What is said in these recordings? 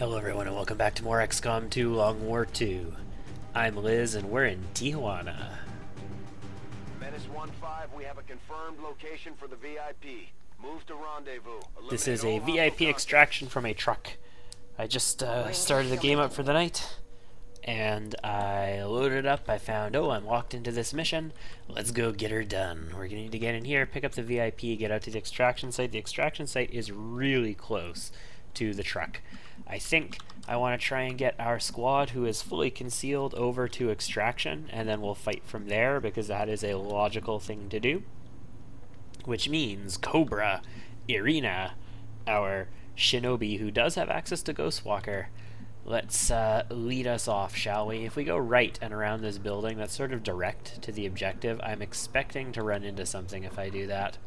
Hello everyone and welcome back to more XCOM 2 Long War 2. I'm Liz and we're in Tijuana. Menace 1-5, we have a confirmed location for the VIP. Move to rendezvous. This is a VIP extraction from a truck. I just started the game up for the night and I loaded it up. I found, oh, I'm locked into this mission. Let's go get her done. We're gonna need to get in here, pick up the VIP, get out to the extraction site. The extraction site is really close to the truck. I think I want to try and get our squad who is fully concealed over to extraction, and then we'll fight from there because that is a logical thing to do. Which means Cobra, Irina, our shinobi who does have access to Ghostwalker. Let's lead us off, shall we? If we go right and around this building, that's sort of direct to the objective. I'm expecting to run into something if I do that.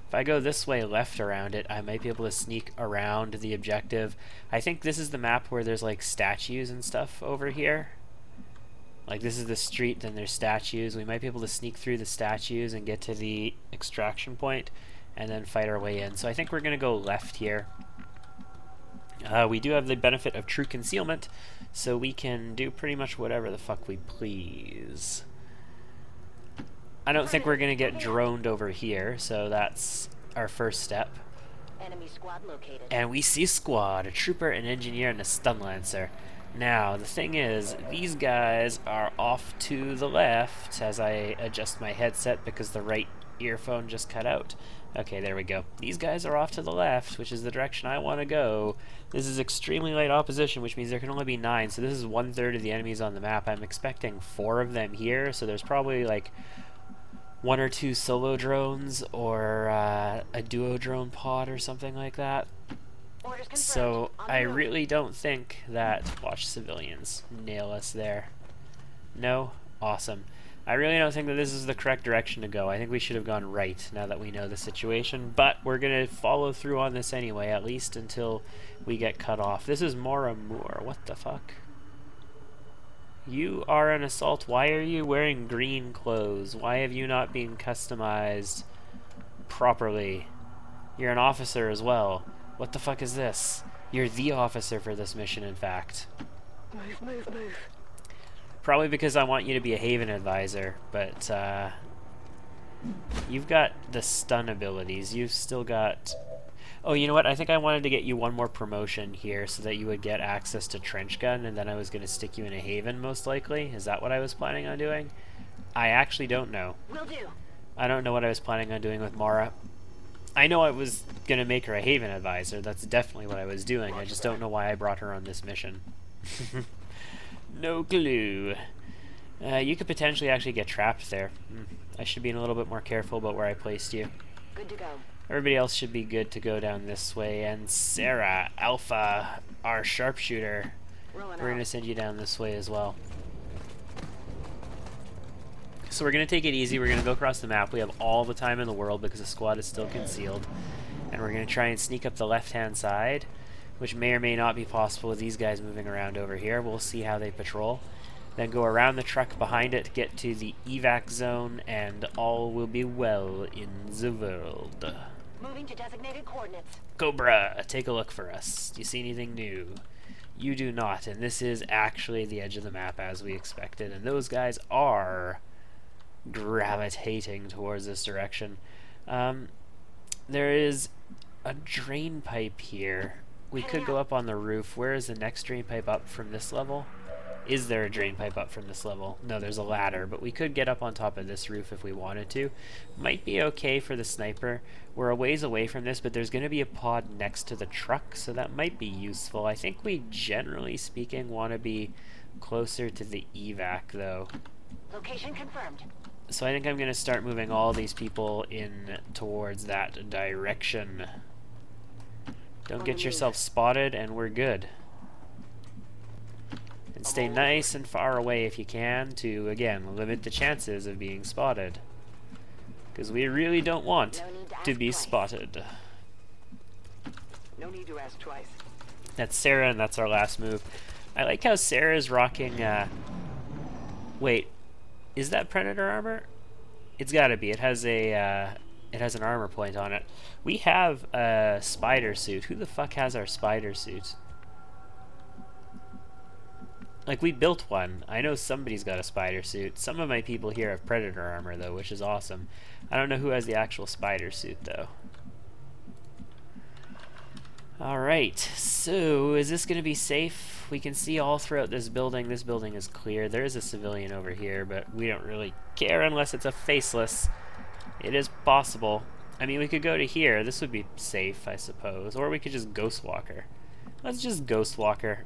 If I go this way left around it, I might be able to sneak around the objective. I think this is the map where there's like statues and stuff over here. Like this is the street, then there's statues. We might be able to sneak through the statues and get to the extraction point and then fight our way in. So I think we're going to go left here. We do have the benefit of true concealment, so we can do pretty much whatever the fuck we please. I don't think we're going to get droned over here, so that's our first step. Enemy squad located. And we see a squad, a trooper, an engineer, and a stun lancer. Now, the thing is, these guys are off to the left as I adjust my headset because the right earphone just cut out. Okay, there we go. These guys are off to the left, which is the direction I want to go. This is extremely light opposition, which means there can only be 9, so this is 1/3 of the enemies on the map. I'm expecting 4 of them here, so there's probably like 1 or 2 solo drones or a duo drone pod or something like that. So I really don't think that... Watch civilians nail us there. No? Awesome. I really don't think that this is the correct direction to go. I think we should have gone right now that we know the situation, but we're going to follow through on this anyway, at least until we get cut off. This is Mora Moore. What the fuck? You are an assault. Why are you wearing green clothes? Why have you not been customized properly? You're an officer as well. What the fuck is this? You're the officer for this mission, in fact. Move. Probably because I want you to be a Haven advisor, but you've got the stun abilities. You've still got... Oh, you know what? I think I wanted to get you one more promotion here so that you would get access to Trench Gun, and then I was going to stick you in a Haven, most likely. Is that what I was planning on doing? I actually don't know. Will do. I don't know what I was planning on doing with Mara. I know I was going to make her a Haven advisor. That's definitely what I was doing. I just don't know why I brought her on this mission. No clue. You could potentially actually get trapped there. I should be a little bit more careful about where I placed you. Good to go. Everybody else should be good to go down this way. And Sarah, Alpha, our sharpshooter, we're going to send you down this way as well. So we're going to take it easy. We're going to go across the map. We have all the time in the world because the squad is still concealed. And we're going to try and sneak up the left-hand side, which may or may not be possible with these guys moving around over here. We'll see how they patrol. Then go around the truck behind it, get to the EVAC zone, and all will be well in the world. Moving to designated coordinates. Cobra, take a look for us. Do you see anything new? You do not, and this is actually the edge of the map as we expected, and those guys are gravitating towards this direction. There is a drain pipe here. We could go up on the roof. Where is the next drain pipe up from this level? Is there a drain pipe up from this level? No, there's a ladder, but we could get up on top of this roof if we wanted to. Might be okay for the sniper. We're a ways away from this, but there's going to be a pod next to the truck, so that might be useful. I think we, generally speaking, want to be closer to the EVAC, though. Location confirmed. So I think I'm going to start moving all these people in towards that direction. Don't get yourself spotted, and we're good. And stay nice and far away if you can to, again, limit the chances of being spotted. Because we really don't want to be spotted. No need to ask twice. That's Sarah, and that's our last move. I like how Sarah's rocking, wait, is that Predator armor? It's gotta be. It has a, it has an armor point on it. We have a spider suit. Who the fuck has our spider suit? Like, we built one. I know somebody's got a spider suit. Some of my people here have predator armor, though, which is awesome. I don't know who has the actual spider suit, though. Alright, so is this going to be safe? We can see all throughout this building. This building is clear. There is a civilian over here, but we don't really care unless it's a faceless. It is possible. I mean, we could go to here. This would be safe, I suppose. Or we could just Ghost Walker. Let's just Ghost Walker.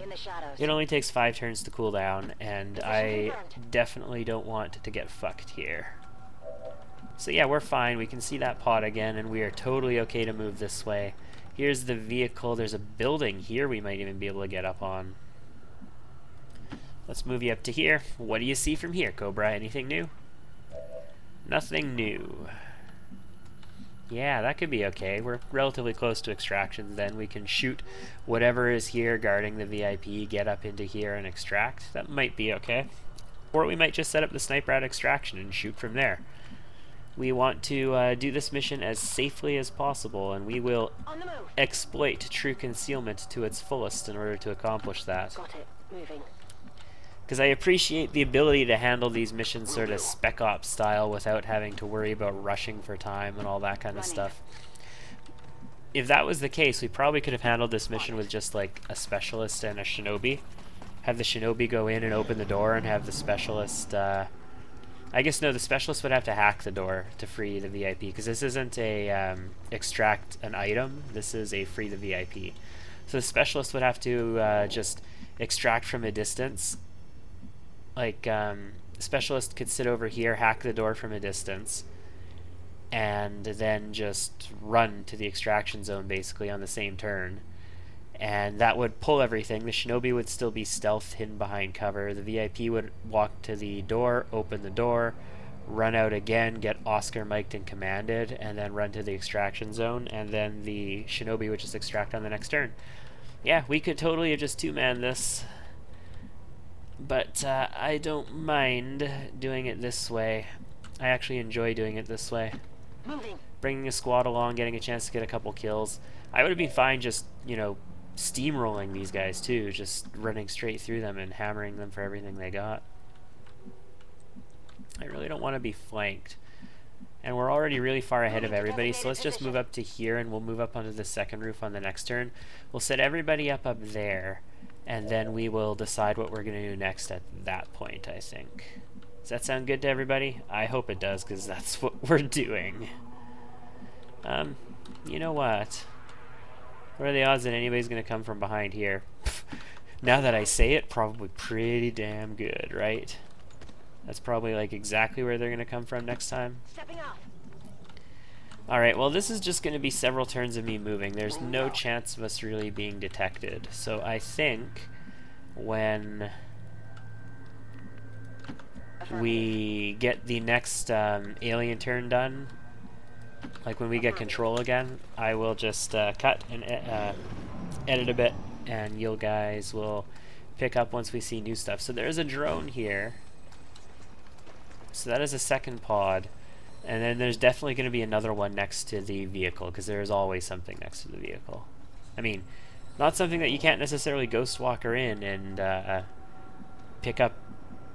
In the shadows. It only takes 5 turns to cool down, and Position I confirmed. definitely don't want to get fucked here. So yeah, we're fine. We can see that pod again, and we are totally okay to move this way. Here's the vehicle. There's a building here we might even be able to get up on. Let's move you up to here. What do you see from here, Cobra? Anything new? Nothing new. Yeah, that could be okay. We're relatively close to extractions then. We can shoot whatever is here guarding the VIP, get up into here and extract. That might be okay. Or we might just set up the sniper at extraction and shoot from there. We want to do this mission as safely as possible, and we will On the move. exploit true concealment to its fullest in order to accomplish that. Got it. Moving. Because I appreciate the ability to handle these missions sort of Spec Ops style without having to worry about rushing for time and all that kind of Running. stuff. If that was the case, we probably could have handled this mission with just like a specialist and a shinobi. Have the shinobi go in and open the door and have the specialist... I guess no, the specialist would have to hack the door to free the VIP, because this isn't a extract an item, this is a free the VIP. So the specialist would have to just extract from a distance. Like, the specialist could sit over here, hack the door from a distance, and then just run to the extraction zone basically on the same turn. And that would pull everything. The shinobi would still be stealth hidden behind cover. The VIP would walk to the door, open the door, run out again, get Oscar mic'd and commanded, and then run to the extraction zone, and then the shinobi would just extract on the next turn. Yeah, we could totally have just two-man this, but I don't mind doing it this way. I actually enjoy doing it this way. Moving. Bringing a squad along, getting a chance to get a couple kills. I would have been fine just, you know, steamrolling these guys too, just running straight through them and hammering them for everything they got. I really don't want to be flanked. And we're already really far ahead of everybody, so let's just move up to here and we'll move up onto the second roof on the next turn. We'll set everybody up there, and then we will decide what we're going to do next at that point, I think. Does that sound good to everybody? I hope it does, because that's what we're doing. You know what? What are the odds that anybody's going to come from behind here? Now that I say it, probably pretty damn good, right? That's probably like exactly where they're going to come from next time. Stepping off. Alright, well this is just going to be several turns of me moving. There's no chance of us really being detected. So I think when we get the next alien turn done, like when we get control again, I will just cut and edit a bit, and you guys will pick up once we see new stuff. So there's a drone here. So that is a second pod. And then there's definitely going to be another one next to the vehicle, because there is always something next to the vehicle. I mean, not something that you can't necessarily ghost walker in and pick up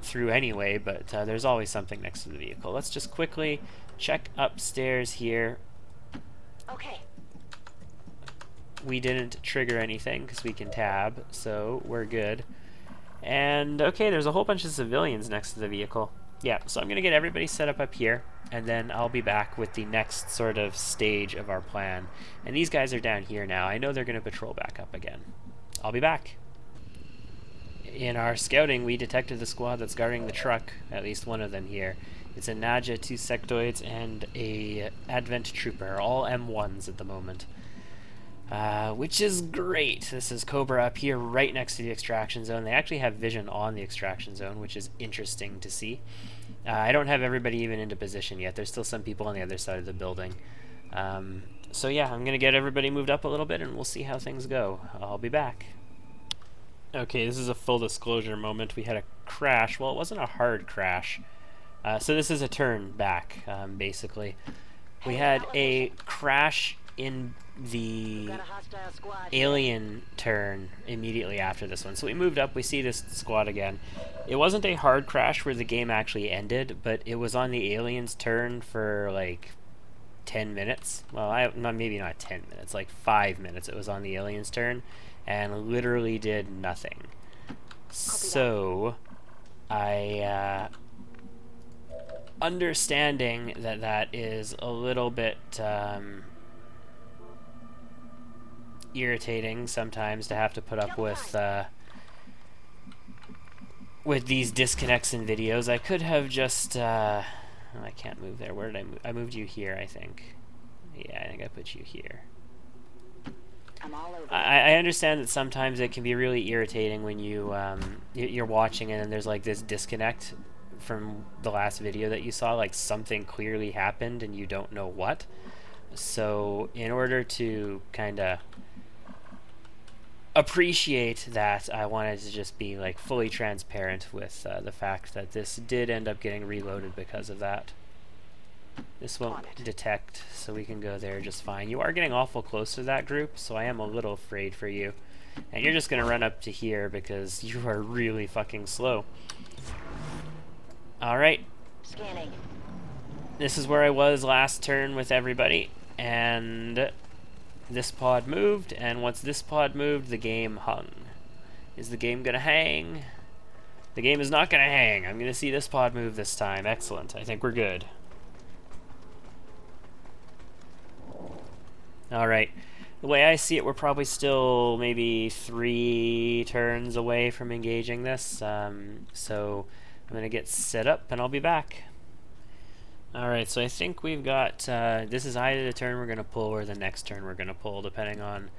through anyway, but there's always something next to the vehicle. Let's just quickly check upstairs here. Okay. We didn't trigger anything because we can tab, so we're good. And okay, there's a whole bunch of civilians next to the vehicle. Yeah, so I'm going to get everybody set up here, and then I'll be back with the next sort of stage of our plan. And these guys are down here now. I know they're going to patrol back up again. I'll be back. In our scouting, we detected the squad that's guarding the truck, at least one of them here. It's a Naja, 2 sectoids, and a Advent Trooper, all M1s at the moment. Which is great. This is Cobra up here right next to the extraction zone. They actually have vision on the extraction zone, which is interesting to see. I don't have everybody even into position yet. There's still some people on the other side of the building. So yeah, I'm going to get everybody moved up a little bit and we'll see how things go. I'll be back. Okay, this is a full disclosure moment. We had a crash. Well, it wasn't a hard crash. So this is a turn back, basically. We had a crash in the Got a hostile squad here. alien turn immediately after this one. So we moved up, we see this squad again. It wasn't a hard crash where the game actually ended, but it was on the aliens' turn for like 10 minutes. Well, maybe not 10 minutes, like 5 minutes it was on the aliens' turn, and literally did nothing. So, understanding that that is a little bit irritating sometimes to have to put up with these disconnects in videos. I could have just oh, I can't move there. Where did I move? I moved you here, I think. Yeah, I think I put you here. I'm all over. I understand that sometimes it can be really irritating when you're watching and then there's like this disconnect from the last video that you saw, like something clearly happened and you don't know what. So in order to kind of appreciate that, I wanted to just be like fully transparent with the fact that this did end up getting reloaded because of that. This won't detect, so we can go there just fine. You are getting awful close to that group, so I am a little afraid for you. And you're just gonna run up to here because you are really fucking slow. Alright. Scanning. This is where I was last turn with everybody, and this pod moved, and once this pod moved, the game hung. Is the game gonna hang? The game is not gonna hang. I'm gonna see this pod move this time. Excellent. I think we're good. Alright. The way I see it, we're probably still maybe 3 turns away from engaging this. So I'm gonna get set up and I'll be back. Alright, so I think we've got, this is either the turn we're going to pull or the next turn we're going to pull, depending on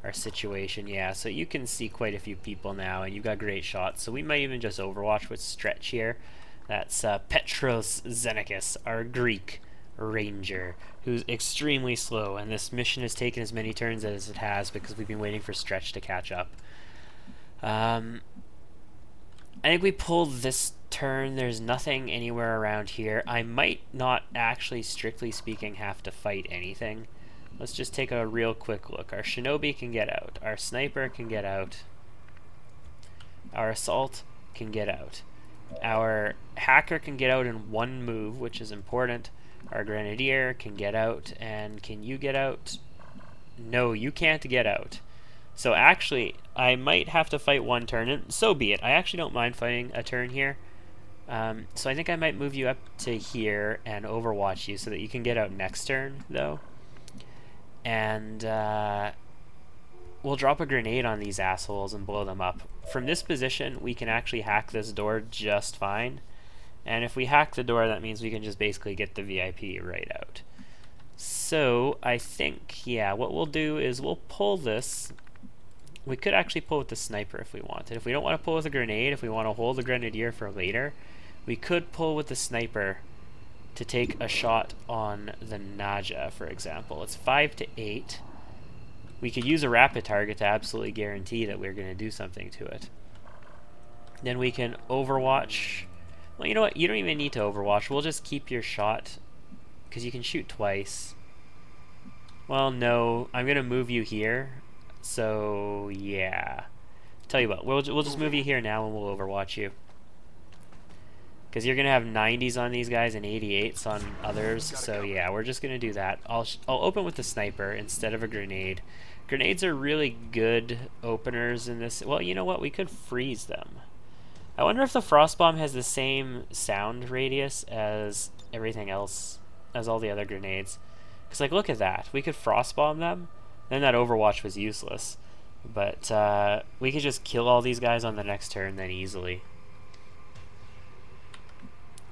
our situation. Yeah, so you can see quite a few people now, and you've got great shots. So we might even just overwatch with Stretch here. That's Petros Xenakis, our Greek ranger, who's extremely slow, and this mission has taken as many turns as it has because we've been waiting for Stretch to catch up. I think we pulled this turn. There's nothing anywhere around here. I might not actually, strictly speaking, have to fight anything. Let's just take a real quick look. Our shinobi can get out. Our sniper can get out. Our assault can get out. Our hacker can get out in one move, which is important. Our grenadier can get out. And can you get out? No, you can't get out. So actually, I might have to fight one turn, and so be it. I actually don't mind fighting a turn here. So I think I might move you up to here and overwatch you so that you can get out next turn, though. And we'll drop a grenade on these assholes and blow them up. From this position, we can actually hack this door just fine. And if we hack the door, that means we can just basically get the VIP right out. So I think, yeah, what we'll do is we'll pull this. We could actually pull with the sniper if we wanted. If we don't want to pull with a grenade, if we want to hold the grenadier for later, we could pull with the sniper to take a shot on the Naja, for example. It's 5 to 8. We could use a rapid target to absolutely guarantee that we're going to do something to it. Then we can overwatch. Well, you know what? You don't even need to overwatch. We'll just keep your shot because you can shoot twice. Well, no. I'm going to move you here. So, yeah. Tell you what, we'll just move you here now and we'll overwatch you. Because you're going to have 90s on these guys and 88s on others. So, yeah, we're just going to do that. I'll open with the sniper instead of a grenade. Grenades are really good openers in this. Well, you know what? We could freeze them. I wonder if the frost bomb has the same sound radius as everything else, as all the other grenades. Because, like, look at that. We could frost bomb them. Then that overwatch was useless. But we could just kill all these guys on the next turn then easily.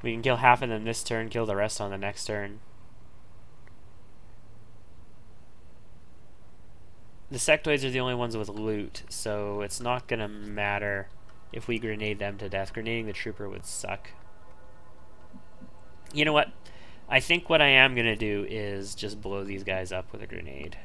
We can kill half of them this turn, kill the rest on the next turn. The sectoids are the only ones with loot, so it's not going to matter if we grenade them to death. Grenading the trooper would suck. You know what? I think what I am going to do is just blow these guys up with a grenade.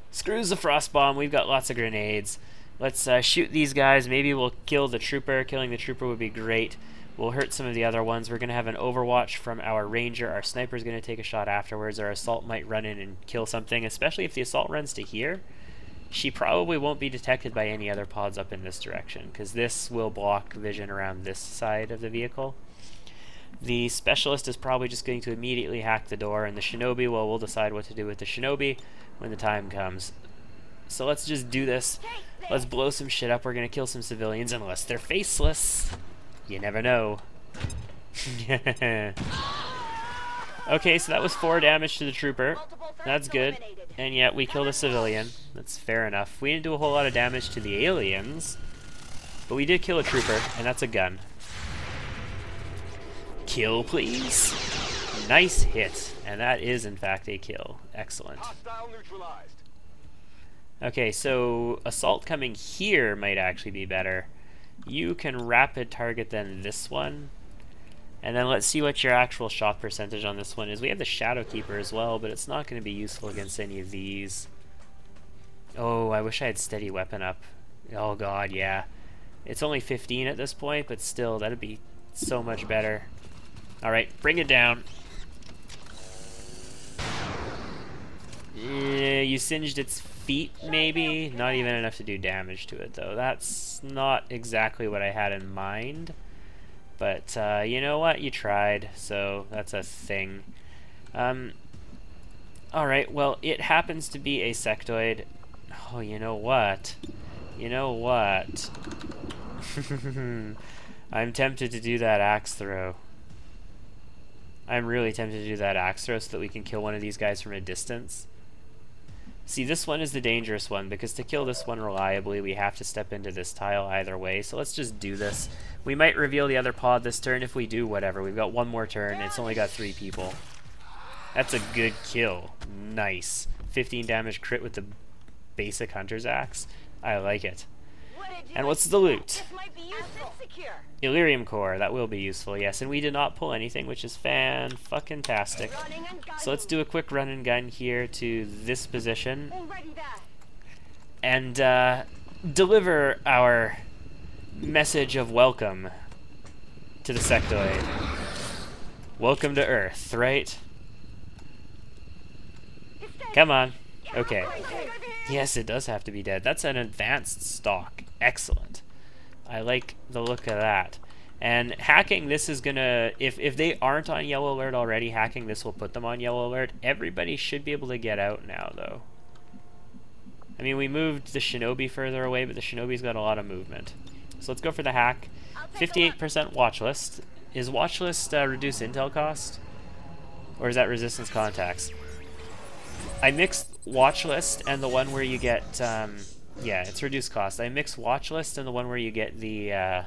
Screws the frost bomb. We've got lots of grenades. Let's shoot these guys. Maybe we'll kill the trooper. Killing the trooper would be great. We'll hurt some of the other ones. We're going to have an overwatch from our ranger. Our sniper's going to take a shot afterwards. Our assault might run in and kill something, especially if the assault runs to here. She probably won't be detected by any other pods up in this direction, because this will block vision around this side of the vehicle. The specialist is probably just going to immediately hack the door, and the shinobi, well, we'll decide what to do with the shinobi when the time comes. So let's just do this. Let's blow some shit up. We're going to kill some civilians, unless they're faceless. You never know. Okay, so that was 4 damage to the trooper. That's good. And yet we killed a civilian. That's fair enough. We didn't do a whole lot of damage to the aliens, but we did kill a trooper, and that's a gun. Kill, please. Nice hit. And that is, in fact, a kill. Excellent. Okay, so assault coming here might actually be better. You can rapid target then this one. And then let's see what your actual shot percentage on this one is. We have the Shadow Keeper as well, but it's not going to be useful against any of these. Oh, I wish I had steady weapon up. Oh god, yeah. It's only 15 at this point, but still, that'd be so much better. Alright, bring it down. Yeah, you singed its feet, maybe? Not even enough to do damage to it, though. That's not exactly what I had in mind. But, you know what? You tried, so that's a thing. Alright, well, it happens to be a sectoid. Oh, you know what? You know what? I'm tempted to do that axe throw. I'm really tempted to do that axe throw so that we can kill one of these guys from a distance. See, this one is the dangerous one, because to kill this one reliably, we have to step into this tile either way. So let's just do this. We might reveal the other pod this turn. If we do, whatever. We've got one more turn. It's only got 3 people. That's a good kill. Nice. 15 damage crit with the basic hunter's axe. I like it. And what's the loot? Illyrium core. That will be useful, yes. And we did not pull anything, which is fan-fucking-tastic. So let's do a quick run and gun here to this position. And deliver our message of welcome to the sectoid. Welcome to Earth, right? Come on. Okay. Yes, it does have to be dead. That's an advanced stock. Excellent. I like the look of that. And hacking this is gonna, if they aren't on yellow alert already, hacking this will put them on yellow alert. Everybody should be able to get out now, though. I mean, we moved the shinobi further away, but the shinobi's got a lot of movement. So let's go for the hack. 58% watch list. Is watch list reduce intel cost? Or is that resistance contacts? I mixed watch list and the one where you get, yeah, it's reduced cost. I mixed watch list and the one where you get the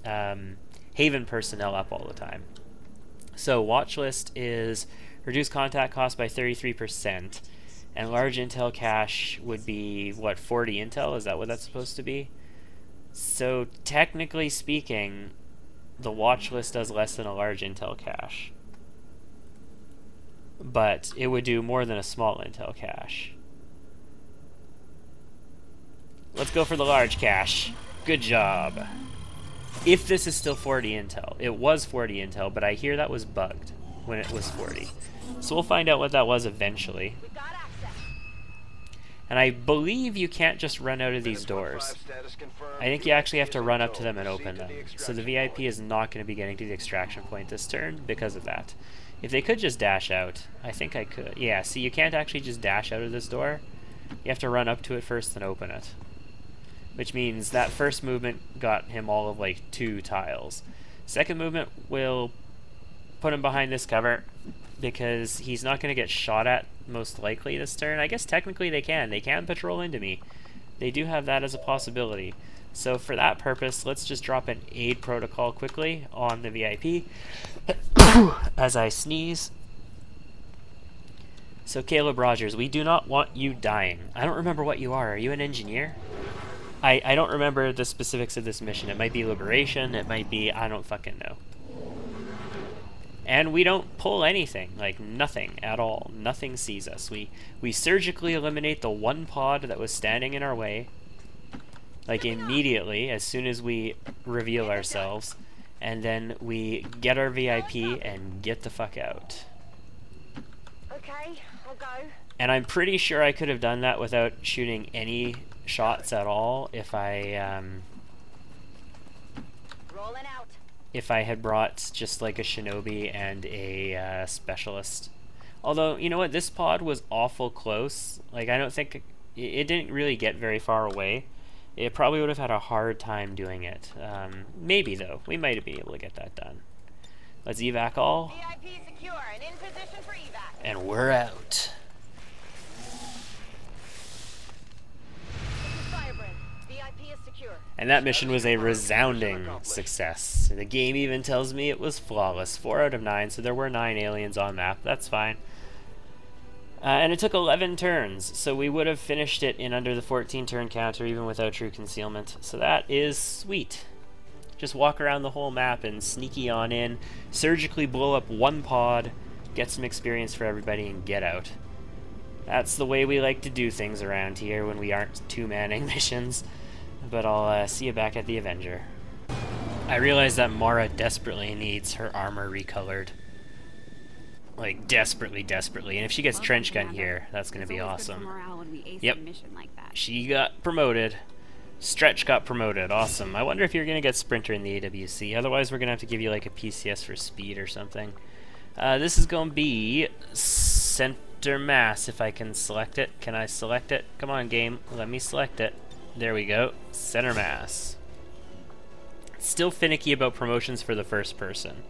Haven personnel up all the time. So watch list is reduced contact cost by 33%, and large intel cache would be, what, 40 intel? Is that what that's supposed to be? So technically speaking, the watch list does less than a large intel cache. But it would do more than a small intel cache. Let's go for the large cache. Good job. If this is still 40 intel. It was 40 intel, but I hear that was bugged when it was 40. So we'll find out what that was eventually. And I believe you can't just run out of these doors. I think you actually have to run up to them and open them. So the VIP is not going to be getting to the extraction point this turn because of that. If they could just dash out, I think I could. Yeah, see, you can't actually just dash out of this door. You have to run up to it first and open it. Which means that first movement got him all of, like, 2 tiles. Second movement will put him behind this cover, because he's not going to get shot at, most likely, this turn. I guess technically they can. They can patrol into me. They do have that as a possibility. So for that purpose, let's just drop an aid protocol quickly on the VIP as I sneeze. So Caleb Rogers, we do not want you dying. I don't remember what you are. Are you an engineer? I don't remember the specifics of this mission. It might be Liberation. It might be... I don't fucking know. And we don't pull anything. Like, nothing at all. Nothing sees us. We surgically eliminate the one pod that was standing in our way. Like, immediately, as soon as we reveal ourselves. and then we get our VIP and get the fuck out. Okay, I'll go. And I'm pretty sure I could have done that without shooting any shots at all Rolling out. if I had brought just like a shinobi and a specialist. Although, you know what, this pod was awful close. Like, I don't think it didn't really get very far away. It probably would have had a hard time doing it. Maybe though, we might have been able to get that done. Let's evac all, VIP secure and in position for evac. and we're out. This is Firebrand. VIP is secure. And that mission was a resounding success. The game even tells me it was flawless. 4 out of 9, so there were 9 aliens on map. That's fine. And it took 11 turns, so we would have finished it in under the 14 turn counter even without true concealment. So that is sweet. Just walk around the whole map and sneaky on in, surgically blow up one pod, get some experience for everybody, and get out. That's the way we like to do things around here when we aren't two-manning missions. But I'll see you back at the Avenger. I realize that Mara desperately needs her armor recolored. Like, desperately, desperately. And if she gets Trench Gun here, that's going to be awesome. Yep. She got promoted. Stretch got promoted. Awesome. I wonder if you're going to get Sprinter in the AWC. Otherwise, we're going to have to give you like a PCS for speed or something. This is going to be Center Mass, if I can select it. Can I select it? Come on, game. Let me select it. There we go. Center Mass. Still finicky about promotions for the first person.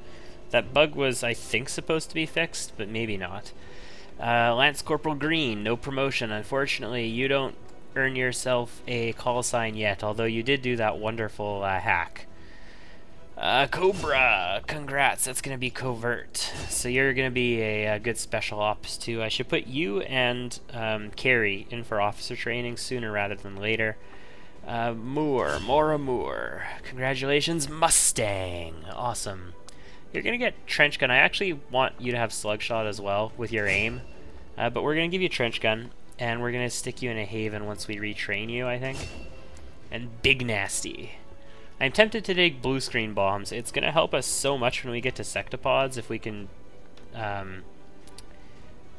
That bug was, I think, supposed to be fixed, but maybe not. Lance Corporal Green, no promotion. Unfortunately, you don't earn yourself a call sign yet, although you did do that wonderful hack. Cobra, congrats, that's going to be covert. So you're going to be a good special ops too. I should put you and Carrie in for officer training sooner rather than later. Moore. Congratulations, Mustang. Awesome. You're going to get Trench Gun. I actually want you to have Slugshot as well with your aim. But we're going to give you Trench Gun, and we're going to stick you in a Haven once we retrain you, I think. And Big Nasty. I'm tempted to take blue screen bombs. It's going to help us so much when we get to Sectopods if we can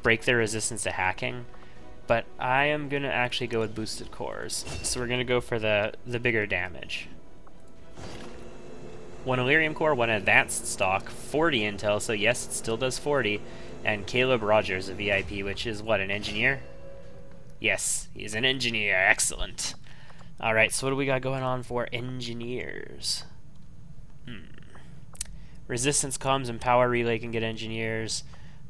break their resistance to hacking. But I am going to actually go with boosted cores. So we're going to go for the bigger damage. 1 Illyrium core, 1 advanced stock, 40 intel, so yes, it still does 40. And Caleb Rogers, a VIP, which is what, an engineer? Yes, he's an engineer. Excellent. Alright, so what do we got going on for engineers? Resistance comms and power relay can get engineers,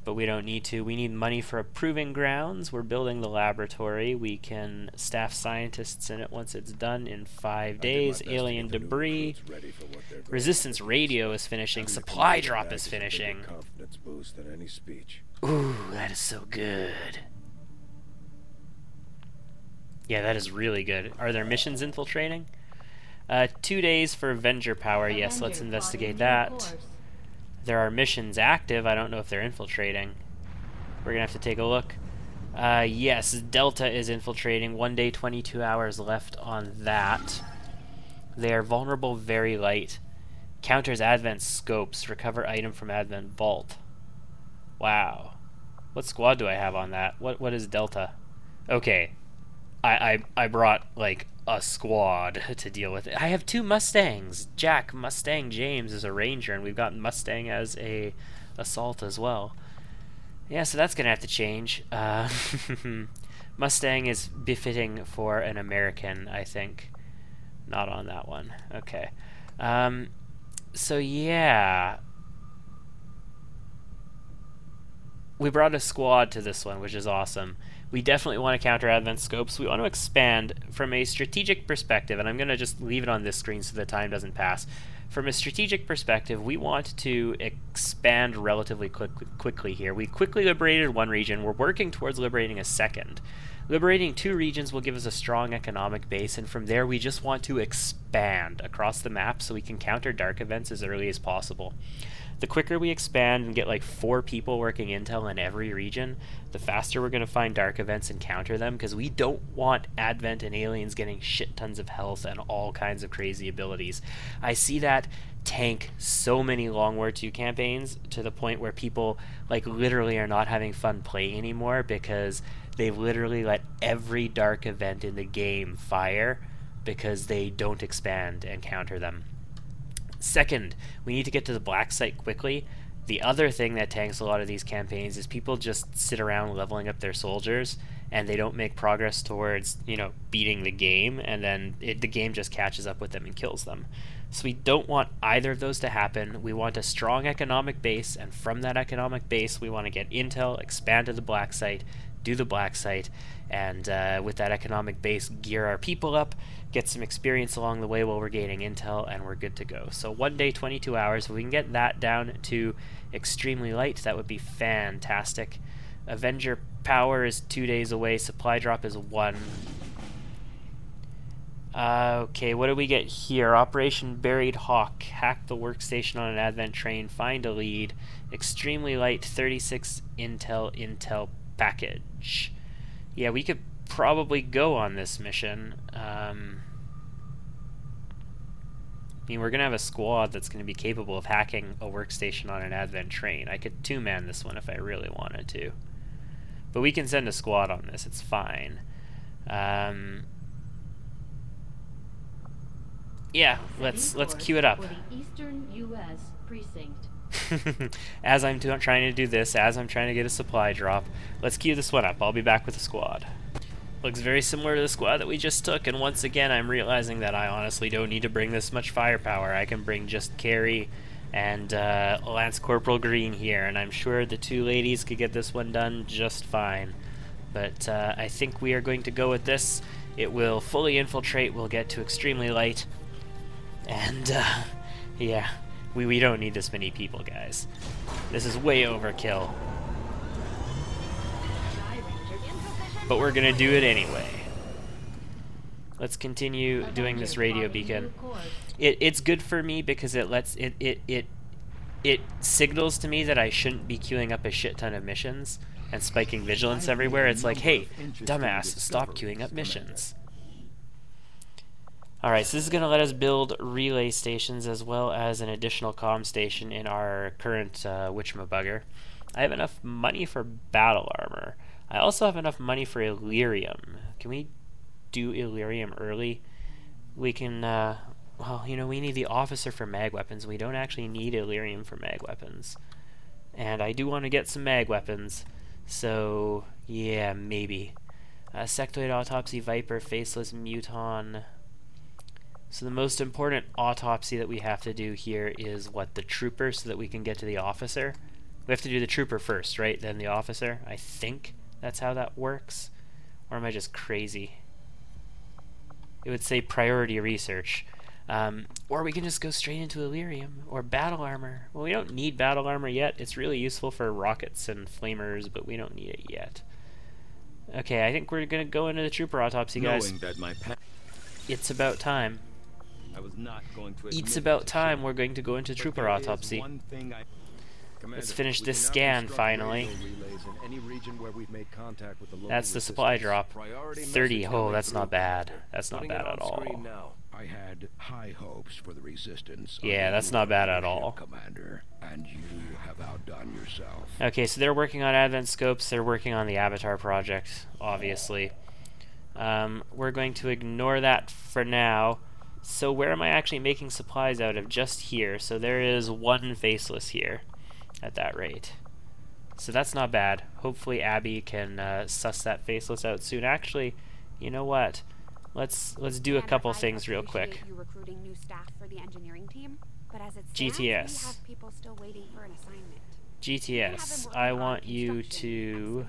but we don't need to. We need money for a proving grounds. We're building the laboratory. We can staff scientists in it once it's done in 5 days. Alien debris. Resistance radio is finishing. Supply drop is finishing. Ooh, that is so good. Yeah, that is really good. Are there missions infiltrating? 2 days for Avenger power. Yes, let's investigate that. There are missions active. I don't know if they're infiltrating. We're going to have to take a look. Yes, Delta is infiltrating. 1 day, 22 hours left on that. They are vulnerable, very light. Counters Advent scopes. Recover item from Advent Vault. Wow. What squad do I have on that? What is Delta? Okay. I brought, like, a squad to deal with it. I have 2 Mustangs. Jack, Mustang James is a ranger, and we've got Mustang as a assault as well. Yeah, so that's gonna have to change. Mustang is befitting for an American, I think. Not on that one. Okay. So yeah. We brought a squad to this one, which is awesome. We definitely want to counter Advent scopes. We want to expand from a strategic perspective, and I'm going to just leave it on this screen so the time doesn't pass. From a strategic perspective, we want to expand relatively quickly here. We quickly liberated 1 region. We're working towards liberating a second. Liberating 2 regions will give us a strong economic base, and from there we just want to expand across the map so we can counter dark events as early as possible. The quicker we expand and get like 4 people working intel in every region, the faster we're going to find dark events and counter them, because we don't want Advent and aliens getting shit tons of health and all kinds of crazy abilities. I see that tank so many Long War 2 campaigns to the point where people like literally are not having fun playing anymore because they've literally let every dark event in the game fire because they don't expand and counter them. Second, we need to get to the black site quickly. The other thing that tanks a lot of these campaigns is people just sit around leveling up their soldiers and they don't make progress towards, you know, beating the game, and then the game just catches up with them and kills them. So we don't want either of those to happen. We want a strong economic base, and from that economic base we want to get intel, expand to the black site, do the black site, and with that economic base gear our people up, get some experience along the way while we're gaining intel, and we're good to go. So 1 day, 22 hours, if we can get that down to extremely light, that would be fantastic. Avenger power is 2 days away, supply drop is 1. Okay, what do we get here? Operation Buried Hawk. Hack the workstation on an Advent train. Find a lead. Extremely light. 36 intel package. Yeah, we could probably go on this mission. I mean, we're going to have a squad that's going to be capable of hacking a workstation on an Advent train. I could 2-man this one if I really wanted to. But we can send a squad on this. It's fine. Yeah, let's queue it up. For the Eastern U.S. precinct. As I'm trying to do this, as I'm trying to get a supply drop, let's queue this one up. I'll be back with the squad. Looks very similar to the squad that we just took, and once again I'm realizing that I honestly don't need to bring this much firepower. I can bring just Carrie and Lance Corporal Green here, and I'm sure the 2 ladies could get this one done just fine. But I think we are going to go with this. It will fully infiltrate, we'll get to extremely light, and yeah, we don't need this many people, guys. This is way overkill. But we're gonna do it anyway. Let's continue doing this radio beacon. It's good for me because it lets it signals to me that I shouldn't be queuing up a shit ton of missions and spiking vigilance everywhere. It's like, hey, dumbass, stop queuing up missions. Alright, so this is going to let us build relay stations as well as an additional comm station in our current whatchamabugger. I have enough money for battle armor. I also have enough money for Illyrium. Can we do Illyrium early? We can, well, you know, we need the officer for mag weapons. We don't actually need Illyrium for mag weapons. And I do want to get some mag weapons. So, yeah, maybe. Sectoid Autopsy, Viper, Faceless, Muton. So the most important autopsy that we have to do here is, what, the trooper, so that we can get to the officer? We have to do the trooper first, right? Then the officer? I think that's how that works. Or am I just crazy? It would say priority research. Or we can just go straight into Illyrium, or battle armor. Well, we don't need battle armor yet. It's really useful for rockets and flamers, but we don't need it yet. Okay, I think we're gonna go into the trooper autopsy, guys. It's about time. It's about time we're going to go into trooper autopsy. Let's finish this scan, finally. That's the supply drop. 30. Oh, that's not bad. That's not bad at all. I had high hopes for the resistance. Yeah, that's not bad at all. Commander, and you have outdone yourself. Okay, so they're working on Advent scopes. They're working on the Avatar project, obviously. We're going to ignore that for now. So where am I actually making supplies out of? Just here. So there is 1 faceless here at that rate. So that's not bad. Hopefully Abby can suss that faceless out soon. Actually, you know what? Let's do a couple things real quick. You recruiting new staff for the engineering team, but as it stands, GTS. we have people still waiting for an assignment. GTS. I want you to...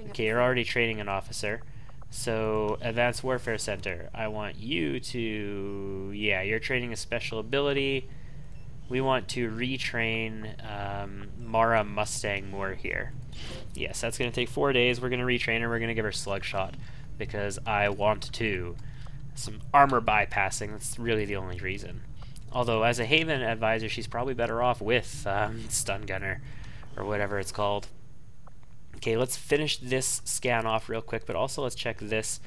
Okay, you're already training an officer. So, Advanced Warfare Center. I want you to... Yeah, you're training a special ability. We want to retrain Mara Mustang Moore here. Yes, that's going to take 4 days. We're going to retrain her. We're going to give her Slug Shot because I want to. Some armor bypassing. That's really the only reason. Although, as a Haven advisor, she's probably better off with Stun Gunner, or whatever it's called. Okay, let's finish this scan off real quick, but also let's check this.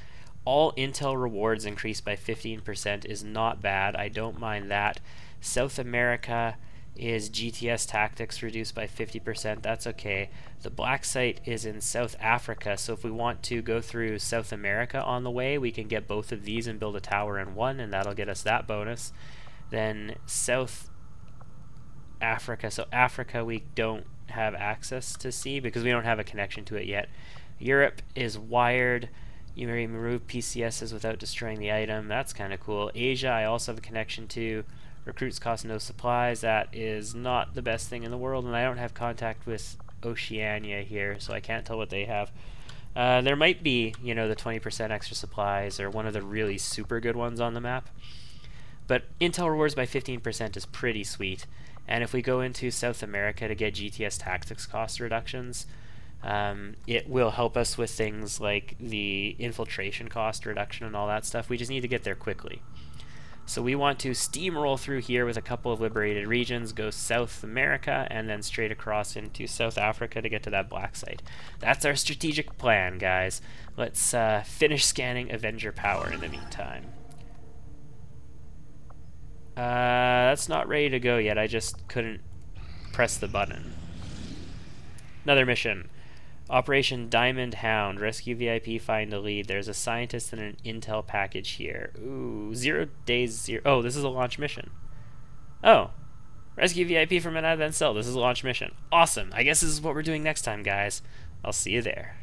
All intel rewards increased by 15% is not bad. I don't mind that. South America is GTS tactics reduced by 50%. That's okay. The black site is in South Africa, so if we want to go through South America on the way, we can get both of these and build a tower in one, and that'll get us that bonus. Then South Africa. So Africa we don't have access to see because we don't have a connection to it yet. Europe is wired. You may remove PCSs without destroying the item. That's kind of cool. Asia I also have a connection to. Recruits cost no supplies. That is not the best thing in the world, and I don't have contact with Oceania here, so I can't tell what they have. There might be, you know, the 20% extra supplies or one of the really super good ones on the map. But intel rewards by 15% is pretty sweet. And if we go into South America to get GTS tactics cost reductions, it will help us with things like the infiltration cost reduction and all that stuff. We just need to get there quickly. So we want to steamroll through here with a couple of liberated regions, go South America, and then straight across into South Africa to get to that black site. That's our strategic plan, guys. Let's finish scanning Avenger power in the meantime. That's not ready to go yet. I just couldn't press the button. Another mission. Operation Diamond Hound. Rescue VIP, find a lead. There's a scientist and an intel package here. Ooh, 0 days 0. Oh, this is a launch mission. Oh. Rescue VIP from an advanced cell. This is a launch mission. Awesome. I guess this is what we're doing next time, guys. I'll see you there.